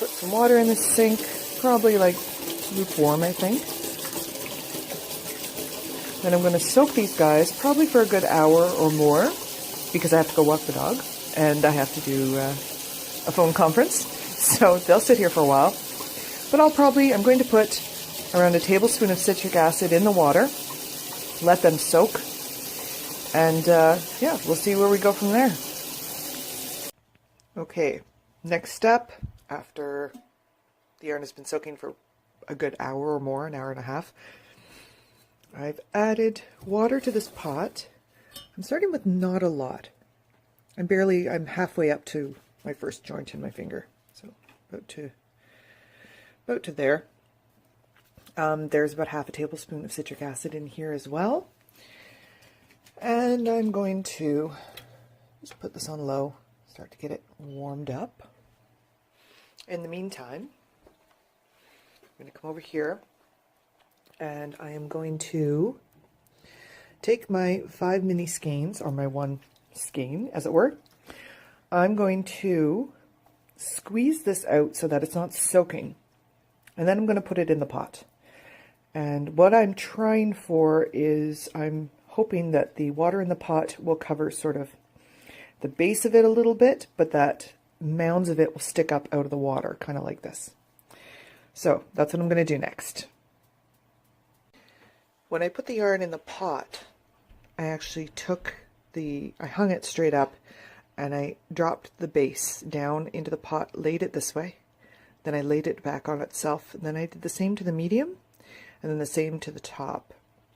put some water in the sink, probably like lukewarm, I think. Then I'm going to soak these guys probably for a good hour or more because I have to go walk the dog and I have to do a phone conference. So they'll sit here for a while. But I'm going to put around a tablespoon of citric acid in the water, let them soak, and yeah, we'll see where we go from there. Okay, next step, after the yarn has been soaking for a good hour or more, an hour and a half, I've added water to this pot. I'm starting with not a lot. I'm halfway up to my first joint in my finger. So about to there. There's about half a tablespoon of citric acid in here as well. And I'm going to just put this on low, start to get it warmed up. In the meantime, I'm going to come over here and I am going to take my 5 mini skeins, or my 1 skein, as it were. I'm going to squeeze this out so that it's not soaking. And then I'm going to put it in the pot. And what I'm trying for is I'm hoping that the water in the pot will cover sort of the base of it a little bit, but that mounds of it will stick up out of the water, kind of like this. So that's what I'm going to do next. When I put the yarn in the pot, I actually I hung it straight up and I dropped the base down into the pot, laid it this way, then I laid it back on itself, and then I did the same to the medium, and then the same to the top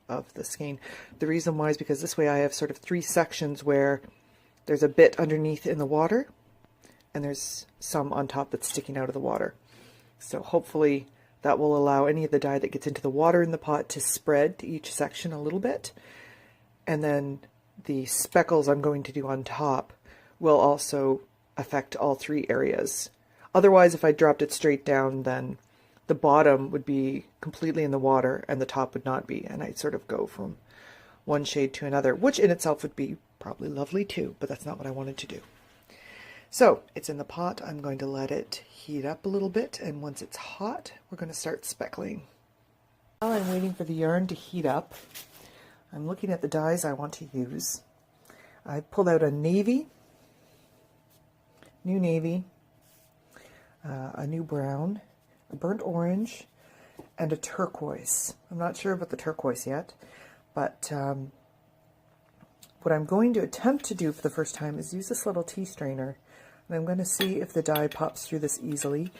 of the skein. The reason why is because this way I have sort of 3 sections where there's a bit underneath in the water, and there's some on top that's sticking out of the water. So hopefully that will allow any of the dye that gets into the water in the pot to spread to each section a little bit. And then the speckles I'm going to do on top will also affect all 3 areas. Otherwise, if I dropped it straight down, then the bottom would be completely in the water and the top would not be. And I'd sort of go from one shade to another, which in itself would be probably lovely too, but that's not what I wanted to do. So it's in the pot. I'm going to let it heat up a little bit, and once it's hot, we're going to start speckling. While I'm waiting for the yarn to heat up, I'm looking at the dyes I want to use. I pulled out a navy, new navy, a new brown, a burnt orange, and a turquoise. I'm not sure about the turquoise yet, but what I'm going to attempt to do for the first time is use this little tea strainer. And I'm going to see if the dye pops through this easily.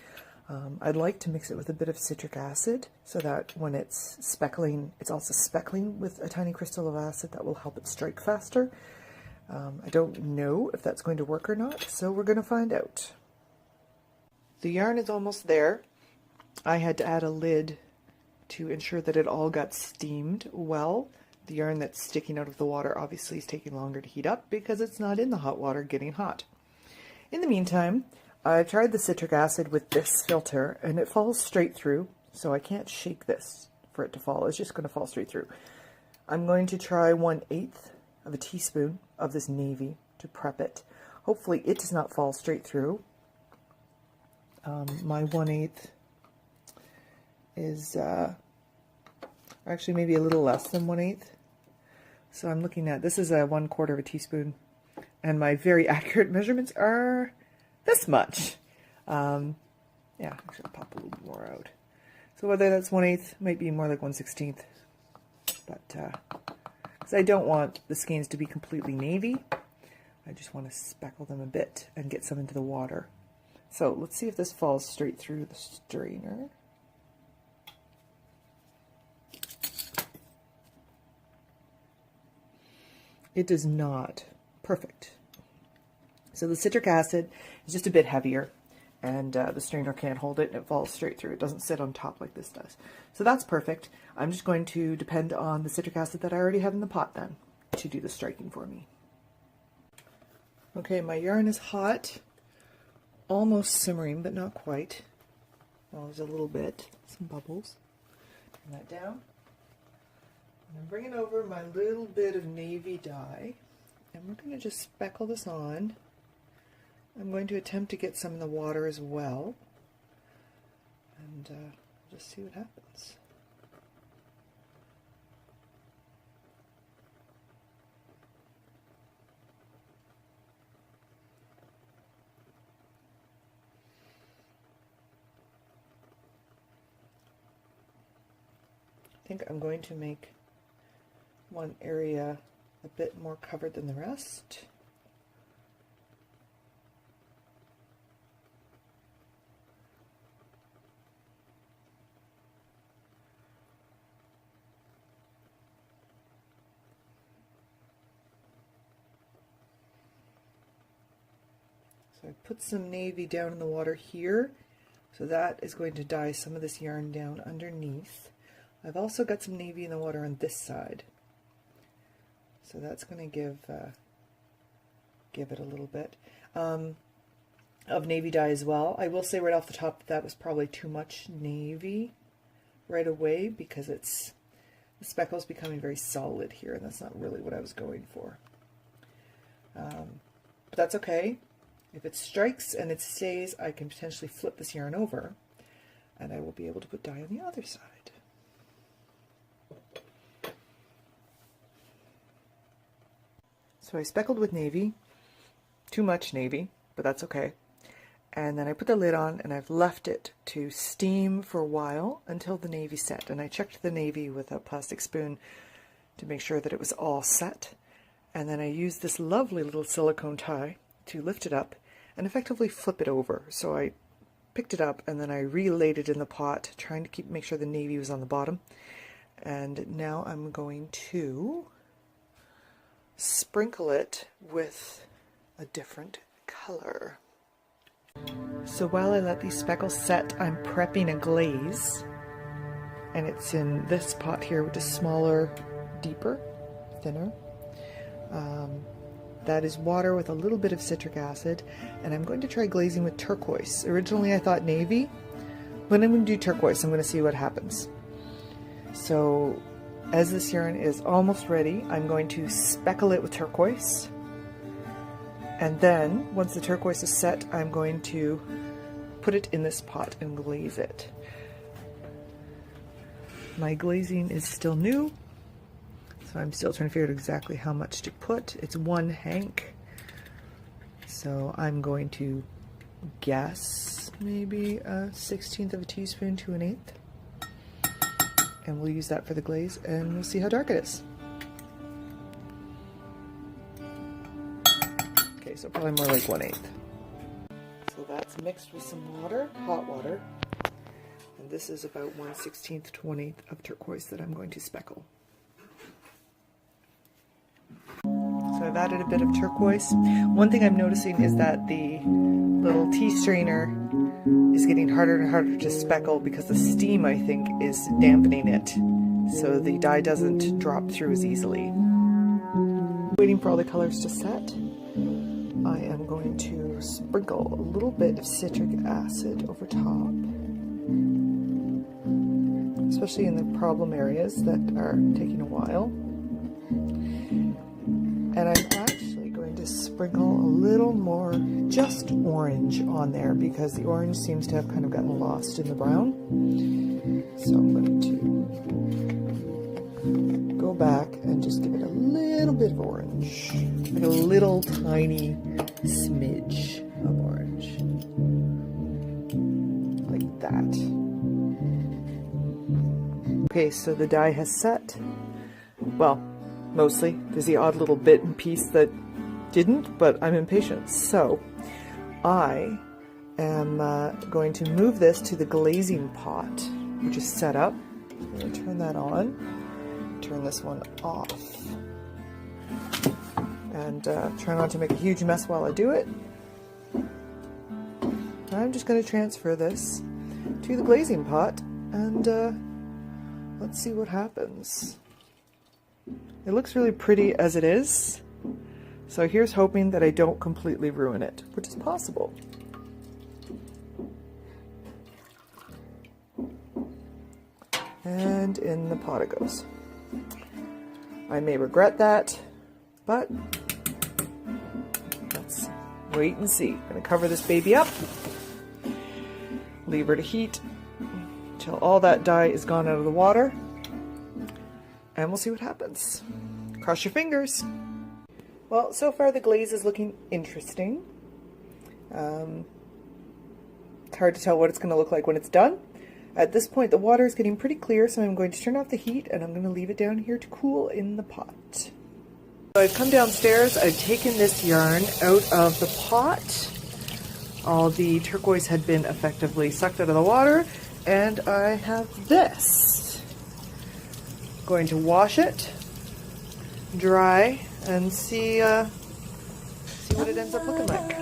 I'd like to mix it with a bit of citric acid so that when it's speckling, it's also speckling with a tiny crystal of acid that will help it strike faster. I don't know if that's going to work or not, so we're going to find out. The yarn is almost there. I had to add a lid to ensure that it all got steamed well. The yarn that's sticking out of the water obviously is taking longer to heat up because it's not in the hot water getting hot. In the meantime, I tried the citric acid with this filter and it falls straight through, so I can't shake this for it to fall. It's just going to fall straight through. I'm going to try 1/8 of a teaspoon of this navy to prep it. Hopefully it does not fall straight through. My 1/8 is actually maybe a little less than 1/8. So I'm looking at, this is a 1/4 of a teaspoon. And my very accurate measurements are this much. Yeah, actually I'll pop a little bit more out. So whether that's 1/8, might be more like 1/16. But, because I don't want the skeins to be completely navy. I just want to speckle them a bit and get some into the water. So let's see if this falls straight through the strainer. It does not. Perfect. So the citric acid is just a bit heavier, and the strainer can't hold it, and it falls straight through. It doesn't sit on top like this does. So that's perfect. I'm just going to depend on the citric acid that I already have in the pot then to do the striking for me. Okay, my yarn is hot, almost simmering, but not quite. Well, there's a little bit, some bubbles. Turn that down. I'm bringing over my little bit of navy dye, and we're going to just speckle this on. I'm going to attempt to get some in the water as well. and we'll just see what happens. I think I'm going to make one area a bit more covered than the rest. So I put some navy down in the water here, so that is going to dye some of this yarn down underneath. I've also got some navy in the water on this side, so that's going to give it a little bit of navy dye as well. I will say right off the top that was probably too much navy right away, because the speckle's becoming very solid here, and that's not really what I was going for. But that's okay. If it strikes and it stays, I can potentially flip this yarn over, and I will be able to put dye on the other side. So I speckled with navy, too much navy, but that's okay. And then I put the lid on, and I've left it to steam for a while until the navy set. And I checked the navy with a plastic spoon to make sure that it was all set. And then I used this lovely little silicone tie to lift it up and effectively flip it over. So I picked it up and then I relaid it in the pot, trying to make sure the navy was on the bottom. And now I'm going to sprinkle it with a different color. So while I let these speckles set, I'm prepping a glaze, and it's in this pot here, which is smaller, deeper, thinner. That is water with a little bit of citric acid, and I'm going to try glazing with turquoise. Originally I thought navy, but I'm going to do turquoise. I'm going to see what happens. So as this yarn is almost ready, I'm going to speckle it with turquoise. And then, once the turquoise is set, I'm going to put it in this pot and glaze it. My glazing is still new, so I'm still trying to figure out exactly how much to put. It's 1 hank, so I'm going to guess maybe a 1/16 of a teaspoon to 1/8. And we'll use that for the glaze, and we'll see how dark it is. Okay, so probably more like 1/8. So that's mixed with some water, hot water, and this is about 1/16 to 1/8 of turquoise that I'm going to speckle. So I've added a bit of turquoise. One thing I'm noticing is that the little tea strainer is getting harder and harder to speckle because the steam, I think, is dampening it, so the dye doesn't drop through as easily. Waiting for all the colors to set, I am going to sprinkle a little bit of citric acid over top, especially in the problem areas that are taking a while. And I'm actually going to sprinkle a little more just orange on there, because the orange seems to have kind of gotten lost in the brown. So I'm going to go back and just give it a little bit of orange, like a little tiny smidge of orange, like that. Okay, so the dye has set. Well, mostly. There's the odd little bit and piece that didn't, but I'm impatient. So I am going to move this to the glazing pot, which is set up. I'm going to turn that on, turn this one off, and try not to make a huge mess while I do it. I'm just going to transfer this to the glazing pot, and let's see what happens. It looks really pretty as it is, so here's hoping that I don't completely ruin it, which is possible. And in the pot it goes. I may regret that, but let's wait and see. I'm going to cover this baby up, leave her to heat, until all that dye is gone out of the water, and we'll see what happens. Cross your fingers. Well, so far the glaze is looking interesting. It's hard to tell what it's going to look like when it's done. At this point the water is getting pretty clear, so I'm going to turn off the heat and I'm going to leave it down here to cool in the pot. So I've come downstairs, I've taken this yarn out of the pot. All the turquoise had been effectively sucked out of the water, and I have this. I'm going to wash it, dry, and see what it ends up looking like.